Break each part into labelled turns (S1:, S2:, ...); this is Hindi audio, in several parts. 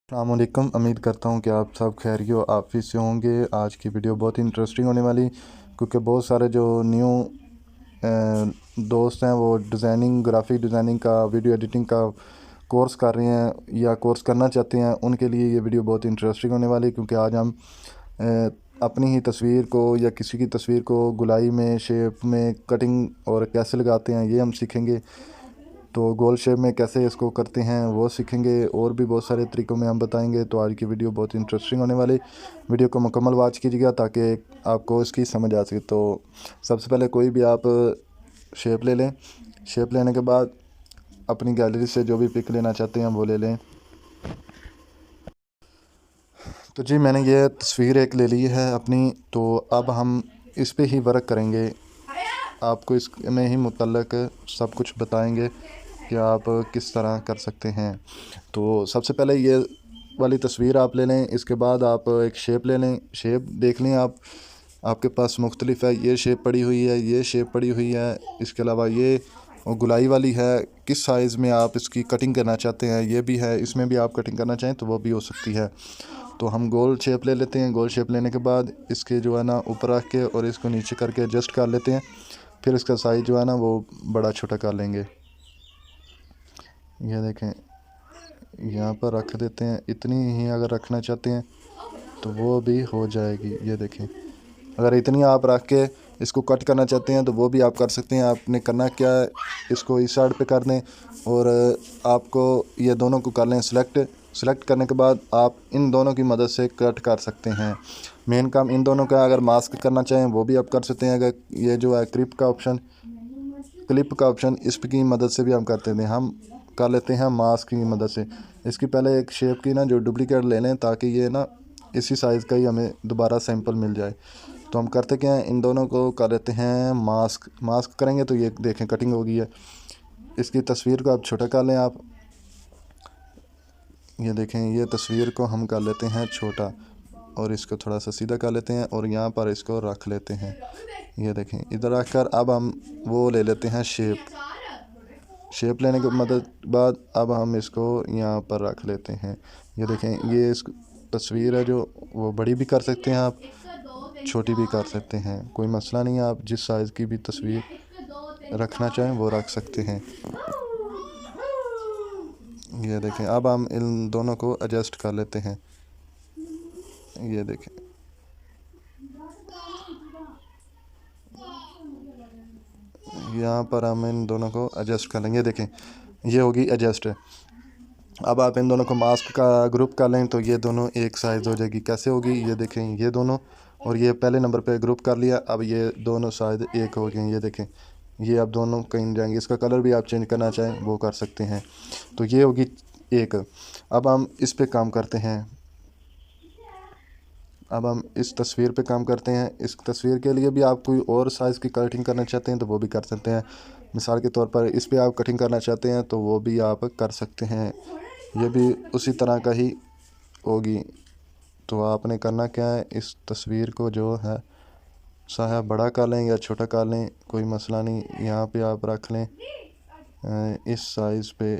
S1: अस्सलामुअलैकुम। उम्मीद करता हूँ कि आप सब खैरियो आफिस से होंगे। आज की वीडियो बहुत ही इंटरेस्टिंग होने वाली, क्योंकि बहुत सारे जो न्यू दोस्त हैं वो डिज़ाइनिंग, ग्राफिक डिज़ाइनिंग का, वीडियो एडिटिंग का कोर्स कर रहे हैं या कोर्स करना चाहते हैं। उनके लिए ये वीडियो बहुत इंटरेस्टिंग होने वाली है, क्योंकि आज हम अपनी ही तस्वीर को या किसी की तस्वीर को गुलाई में, शेप में, कटिंग और कैसे लगाते हैं ये हम सीखेंगे। तो गोल शेप में कैसे इसको करते हैं वो सीखेंगे, और भी बहुत सारे तरीक़ों में हम बताएंगे। तो आज की वीडियो बहुत इंटरेस्टिंग होने वाली। वीडियो को मुकम्मल वॉच कीजिएगा ताकि आपको इसकी समझ आ सके। तो सबसे पहले कोई भी आप शेप ले लें। शेप लेने के बाद अपनी गैलरी से जो भी पिक लेना चाहते हैं वो ले लें। तो जी, मैंने ये तस्वीर एक ले ली है अपनी। तो अब हम इस पे ही वर्क करेंगे, आपको इसमें ही मुतल्लक सब कुछ बताएंगे कि आप किस तरह कर सकते हैं। तो सबसे पहले ये वाली तस्वीर आप ले लें। इसके बाद आप एक शेप ले लें। शेप देख लें आप, आपके पास मुख्तलिफ है। ये शेप पड़ी हुई है, ये शेप पड़ी हुई है, इसके अलावा ये और गुलाई वाली है। किस साइज़ में आप इसकी कटिंग करना चाहते हैं ये भी है। इसमें भी आप कटिंग करना चाहें तो वो भी हो सकती है। तो हम गोल शेप ले लेते हैं। गोल शेप लेने के बाद इसके जो है ना ऊपर रख के और इसको नीचे करके एडजस्ट कर लेते हैं। फिर इसका साइज़ जो है ना वो बड़ा छोटा कर लेंगे। ये देखें, यहाँ पर रख देते हैं। इतनी ही अगर रखना चाहते हैं तो वो भी हो जाएगी। ये देखें, अगर इतनी आप रख के इसको कट करना चाहते हैं तो वो भी आप कर सकते हैं। आपने करना क्या है, इसको इस साइड पे कर दें और आपको ये दोनों को कर लें सेलेक्ट करने के बाद आप इन दोनों की मदद से कट कर सकते हैं। मेन काम इन दोनों का, अगर मास्क करना चाहें वो भी आप कर सकते हैं। अगर ये जो है क्लिप का ऑप्शन इसकी मदद से भी हम करते हैं। हम कर लेते हैं मास्क की मदद से। इसकी पहले एक शेप की ना जो डुप्लीकेट ले लें, ताकि ये ना इसी साइज़ का ही हमें दोबारा सैंपल मिल जाए। तो हम करते क्या हैं, इन दोनों को कर लेते हैं मास्क करेंगे तो ये देखें कटिंग हो गई है। इसकी तस्वीर को आप छोटा कर लें आप। ये देखें, ये तस्वीर को हम कर लेते हैं छोटा और इसको थोड़ा सा सीधा कर लेते हैं और यहाँ पर इसको रख लेते हैं। ये देखें, इधर रख कर अब हम वो ले लेते हैं शेप लेने के मदद बाद अब हम इसको यहाँ पर रख लेते हैं। ये देखें, ये इस तस्वीर है जो वो बड़ी भी कर सकते हैं आप, छोटी भी कर सकते हैं, कोई मसला नहीं है। आप जिस साइज़ की भी तस्वीर रखना चाहें वो रख सकते हैं। ये देखें, अब हम इन दोनों को एडजस्ट कर लेते हैं। ये देखें, यहाँ पर हम इन दोनों को एडजस्ट कर लेंगे। देखें, ये होगी एडजस्ट। अब आप इन दोनों को मास्क का ग्रुप कर लें तो ये दोनों एक साइज़ हो जाएगी। कैसे होगी, ये देखें, ये दोनों और ये पहले नंबर पे ग्रुप कर लिया। अब ये दोनों साइज़ एक हो गए। ये देखें, ये अब दोनों कहीं जाएंगे। इसका कलर भी आप चेंज करना चाहें वो कर सकते हैं। तो ये होगी एक। अब हम इस पे काम करते हैं। अब हम इस तस्वीर पे काम करते हैं। इस तस्वीर के लिए भी आप कोई और साइज़ की कटिंग करना चाहते हैं तो वो भी कर सकते हैं। मिसाल के तौर पर इस पे आप कटिंग करना चाहते हैं तो वो भी आप कर सकते हैं। ये भी उसी तरह का ही होगी। तो आपने करना क्या है, इस तस्वीर को जो है चाहे बड़ा कर लें या छोटा कर लें, कोई मसला नहीं। यहाँ पे आप रख लें इस साइज़ पे।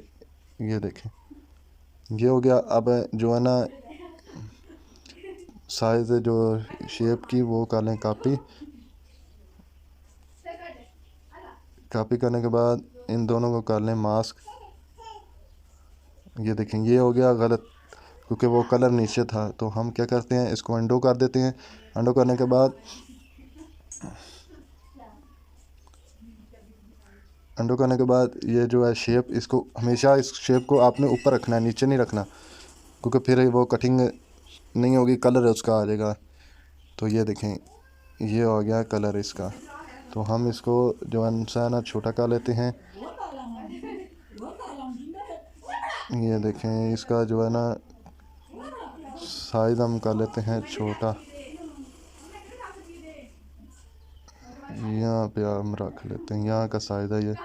S1: ये देखें, ये हो गया। अब जो है ना साइज़ जो शेप की वो कर लें कॉपी करने के बाद इन दोनों को कर लें मास्क। ये देखें, ये हो गया गलत, क्योंकि वो कलर नीचे था। तो हम क्या करते हैं, इसको अंडो कर देते हैं। अंडो करने के बाद ये जो है शेप, इसको हमेशा इस शेप को आपने ऊपर रखना है, नीचे नहीं रखना, क्योंकि फिर वो कटिंग नहीं होगी, कलर उसका आ जाएगा। तो ये देखें, ये हो गया कलर इसका। तो हम इसको जो है ना छोटा कर लेते हैं। ये देखें, इसका जो है ना साइज़ हम कर लेते हैं छोटा। यहाँ पे हम रख लेते हैं, यहाँ का साइज़ है ये।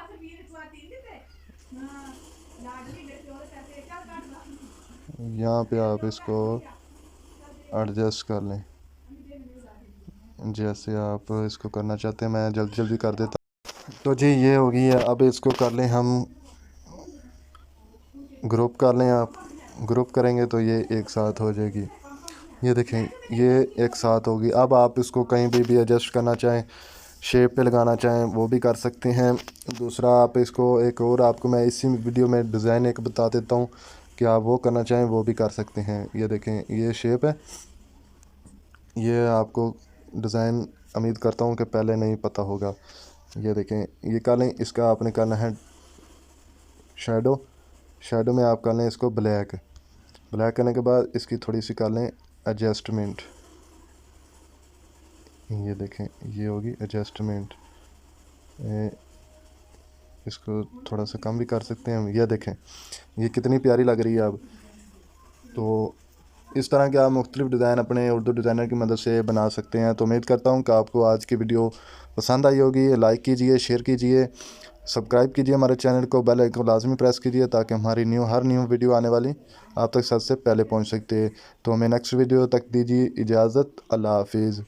S1: यहाँ पे आप इसको एडजस्ट कर लें जैसे आप इसको करना चाहते हैं। मैं जल्दी जल्दी कर देता हूँ। तो जी, ये होगी है। अब इसको कर लें हम ग्रुप कर लें आप। ग्रुप करेंगे तो ये एक साथ हो जाएगी। ये देखें, ये एक साथ होगी। अब आप इसको कहीं भी एडजस्ट करना चाहें, शेप पे लगाना चाहें वो भी कर सकते हैं। दूसरा आप इसको एक और आपको मैं इसी वीडियो में डिज़ाइन एक बता देता हूँ कि आप वो करना चाहें वो भी कर सकते हैं। ये देखें, ये शेप है, ये आपको डिज़ाइन उम्मीद करता हूँ कि पहले नहीं पता होगा। ये देखें, ये कर लें। इसका आपने करना है शैडो। शैडो में आप कर लें इसको ब्लैक। ब्लैक करने के बाद इसकी थोड़ी सी कर लें एडजस्टमेंट। ये देखें, ये होगी एडजस्टमेंट। इसको थोड़ा सा कम भी कर सकते हैं हम। ये देखें, ये कितनी प्यारी लग रही है अब। तो इस तरह के आप मुख्तलिफ डिज़ाइन अपने उर्दू डिज़ाइनर की मदद से बना सकते हैं। तो उम्मीद करता हूँ कि आपको आज की वीडियो पसंद आई होगी। लाइक कीजिए, शेयर कीजिए, सब्सक्राइब कीजिए हमारे चैनल को, बेल आइकन को लाजमी प्रेस कीजिए ताकि हमारी हर न्यू वीडियो आने वाली आप तक सबसे पहले पहुँच सकते हैं। तो हमें नेक्स्ट वीडियो तक दीजिए इजाज़त। अल्लाह हाफिज़।